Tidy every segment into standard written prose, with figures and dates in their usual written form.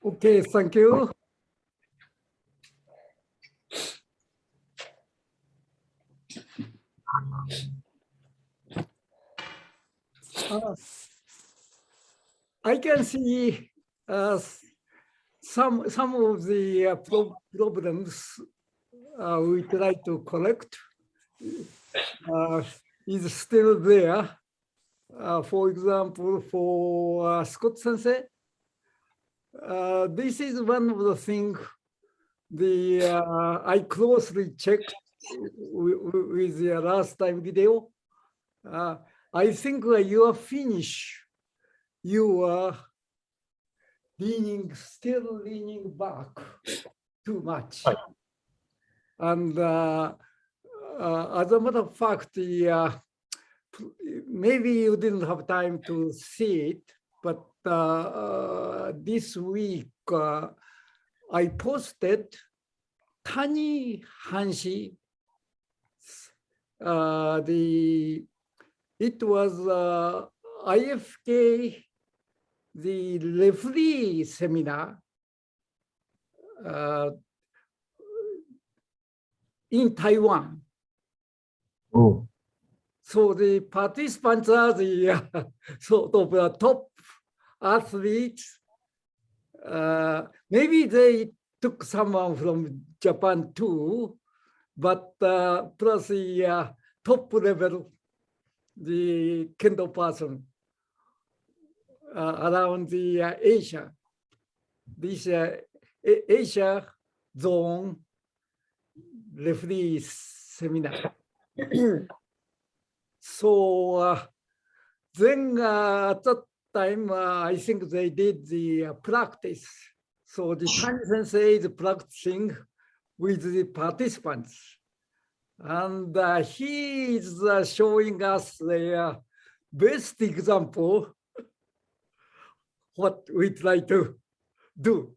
Okay, thank you. I can see some of the problems we try to correct is still there. For example, for Scott Sensei, this is one of the things I closely checked with the last time video. I think you are finished. You are still leaning back too much. And as a matter of fact, maybe you didn't have time to see it, but this week I posted Tani Hanshi. It was IFK, the referee seminar in Taiwan. Oh. So the participants are the sort of top athletes. Maybe they took someone from Japan too, but plus the top level, the kendo person around the Asia, this Asia zone referee seminar. So then at that time, I think they did the practice. So the Tani Sensei is practicing with the participants. And he is showing us the best example what we try to do.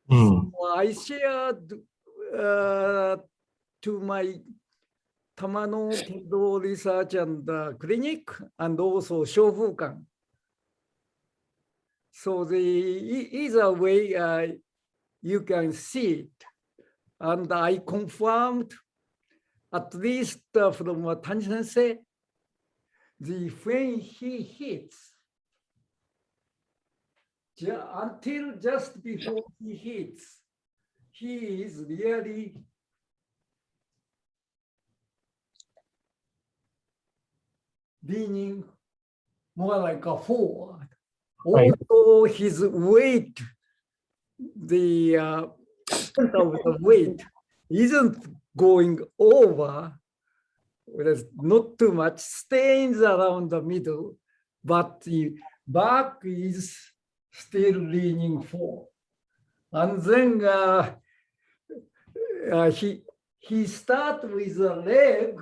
So I shared to my Tamano Kendo Research and Clinic and also Shofukan. So either way you can see it. And I confirmed, at least from Tani Sensei, when he hits, until just before he hits, he is really leaning more like a forward. Also, his weight, the center of the weight isn't going over. There's not too much, stays around the middle, but the back is still leaning forward. And then he starts with the leg.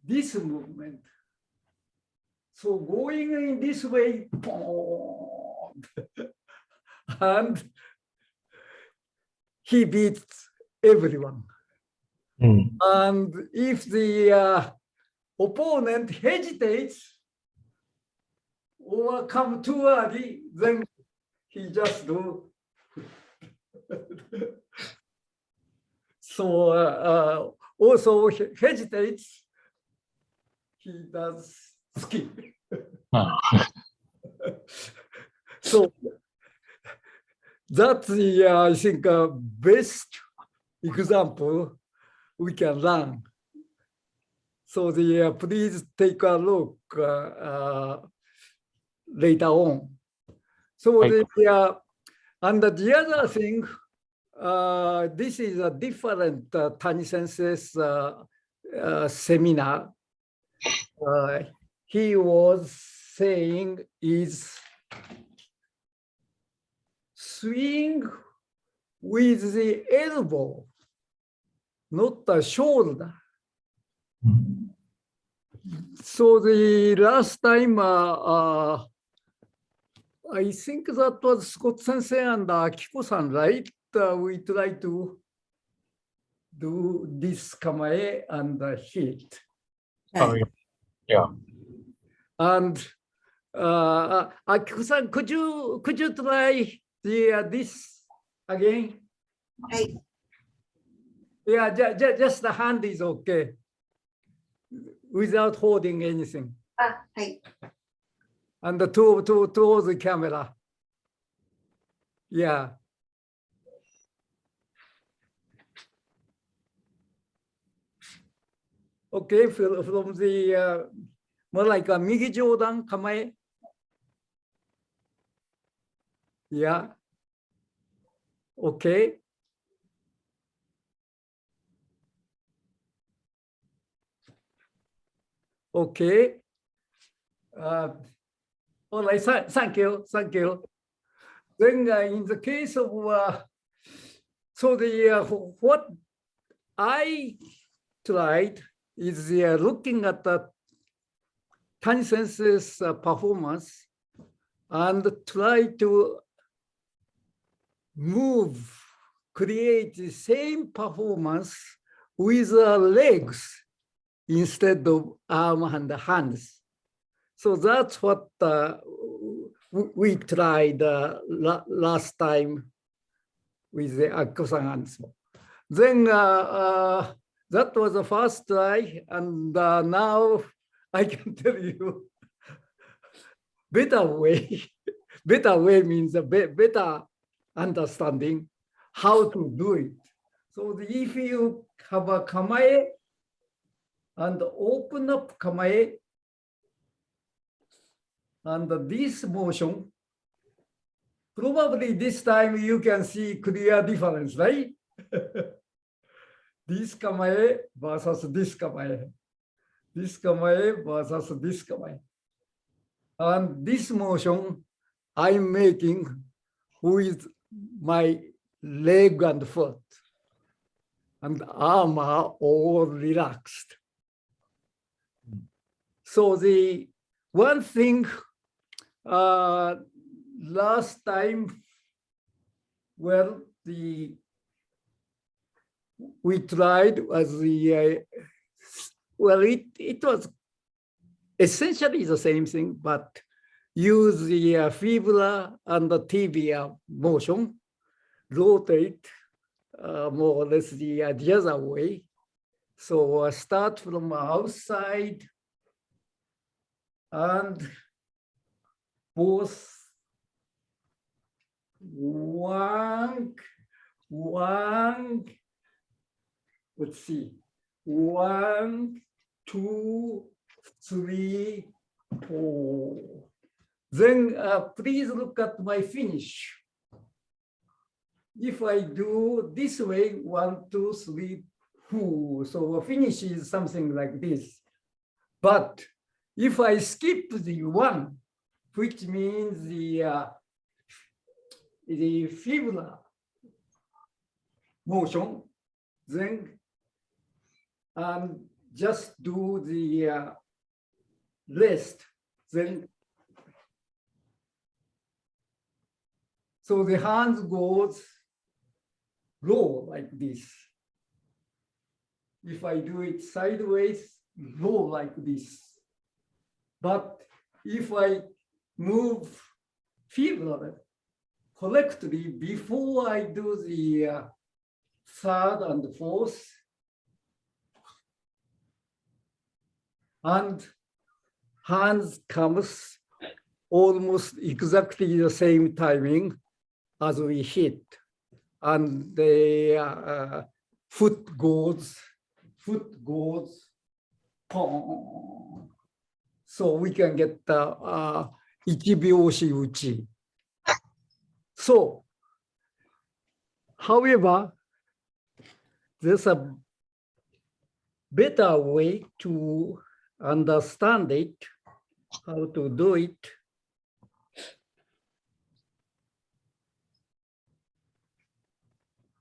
This movement. So going in this way, and he beats everyone. And if the opponent hesitates or come too early, then he just do. So also hesitates, he does skip. So that's the I think best example we can learn. So the please take a look later on. So the and the other thing, this is a different Tani sensei's seminar. He was saying is swing with the elbow, not the shoulder. So the last time, I think that was Scott Sensei and Keiko-san, right? We tried to do this kamae and hit. Yeah. And Keiko-san, could you try this again? Right. Yeah, just the hand is okay, without holding anything. Right. And towards the camera. Yeah. Okay, from the more like a migi jodan kamae. Yeah. Okay. Okay. All right. Thank you. Thank you. Then in the case of so the what I tried is looking at the Tani sensei's performance and try to move, create the same performance with legs instead of arm and hands. So that's what we tried last time with the Akko-san. Then that was the first try, and now I can tell you better way. Better way means a better understanding how to do it. So if you have a kamae and open up kamae, and this motion, probably this time you can see clear difference, right? This kamae versus this kamae. This kamae versus this kamae. And this motion I'm making with my leg and foot. And arm are all relaxed. So the one thing last time, well, we tried was the well, it was essentially the same thing, but use the fibula and the tibia motion rotate more or less the other way. So start from outside and both one, let's see, 1, 2, 3, 4. Then please look at my finish. If I do this way, 1, 2, 3, 4. So a finish is something like this. But if I skip the 1, which means the fibula motion, then just do the rest, then so the hands goes low like this. If I do it sideways, low like this. But if I move fibula correctly before I do the third and fourth, and hands comes almost exactly the same timing as we hit, and the foot goes, pong. So we can get the 一拍子打ち. So, however, there's a better way to understand it, how to do it.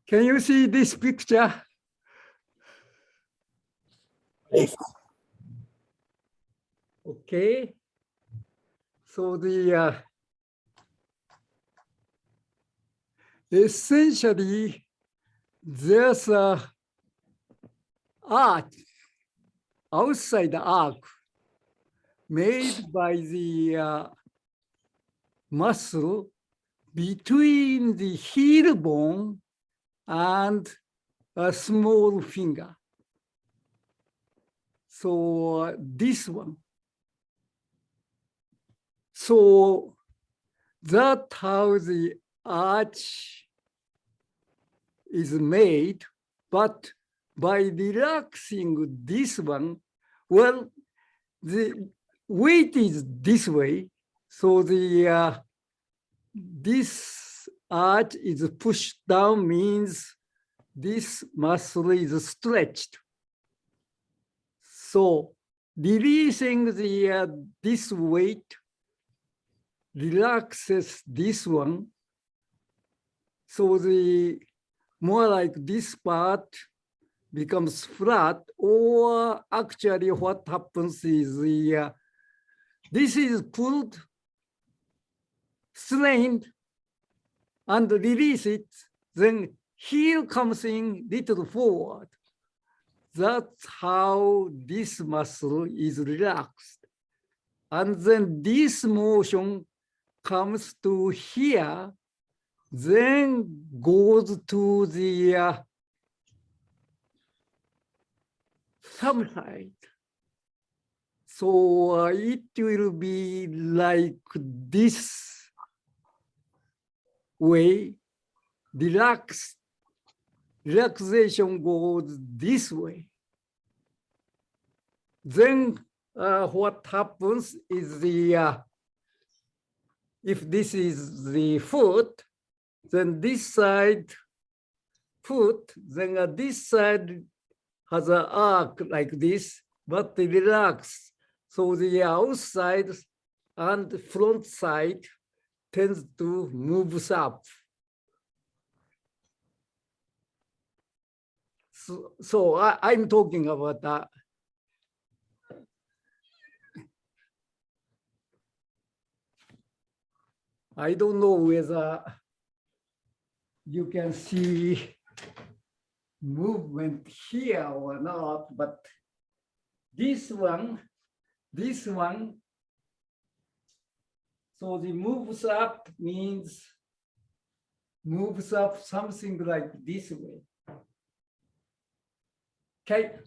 Can you see this picture? Yes. Okay. So the essentially there's a arc, outside arc made by the muscle between the heel bone and a small finger. So this one. So that's how the arch is made, but by relaxing this one, well, the weight is this way, so the this arch is pushed down means this muscle is stretched. So releasing the this weight relaxes this one. So the more like this part becomes flat, or actually what happens is the this is pulled, strained, and release it, then heel comes in little forward. That's how this muscle is relaxed. And then this motion comes to here, then goes to the thumb side. So it will be like this way. Relaxation goes this way. Then what happens is the if this is the foot, then this side foot, then this side has an arc like this, but they relax. So the outside and front side tends to move up. So I'm talking about that. I don't know whether you can see movement here or not, but this one, so the moves up means moves up something like this way.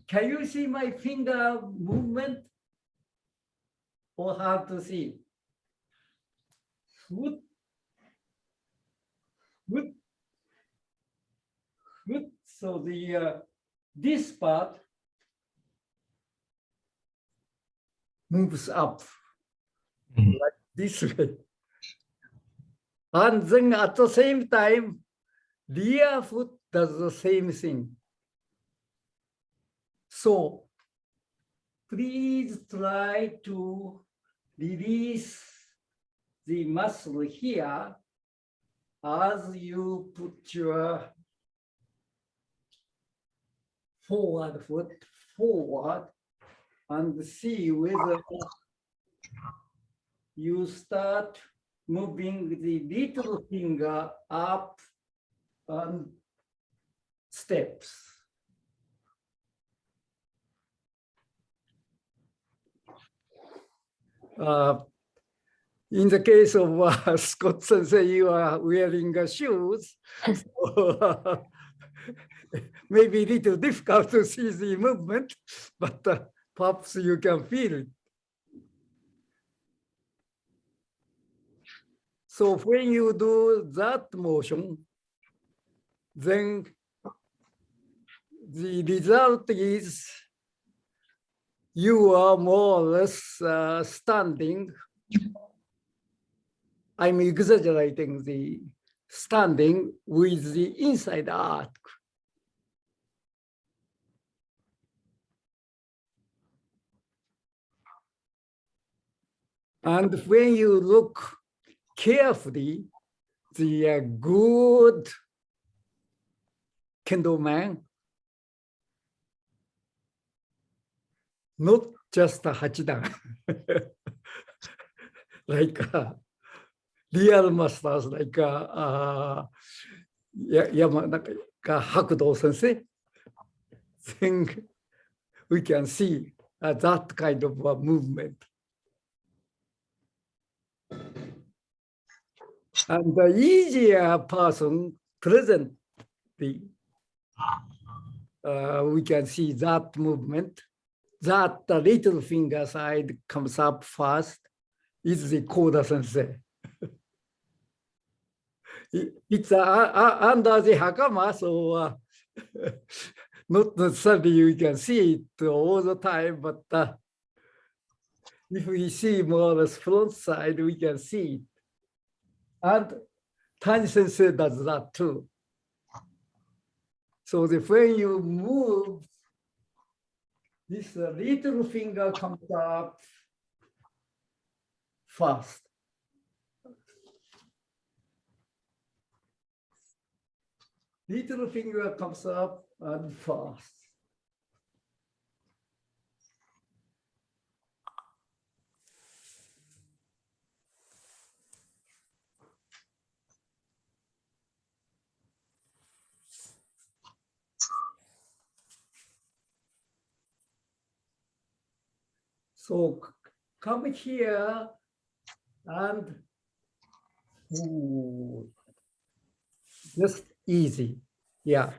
Can you see my finger movement? Or hard to see? Foot, foot, foot. So this part moves up like this way. And then at the same time, rear foot does the same thing. So please try to release the muscle here as you put your forward foot forward and see whether you start moving the little finger up and steps. In the case of Scott Sensei, you are wearing shoes. So, maybe a little difficult to see the movement, but perhaps you can feel it. So when you do that motion, then the result is you are more or less standing. I'm exaggerating the standing with the inside arc. And when you look carefully, the good kendo man, not just a hachidan, like real masters like Yamanaka Hakudo sensei, then we can see that kind of movement. And the easier person presently, we can see that movement, that the little finger side comes up first, is the Koda sensei. It's under the hakama, so not necessarily you can see it all the time, but if we see more or less front side, we can see it. And Tani sensei does that too. So when you move, this little finger comes up first. Little finger comes up and fast. So come here and just easy. Yeah.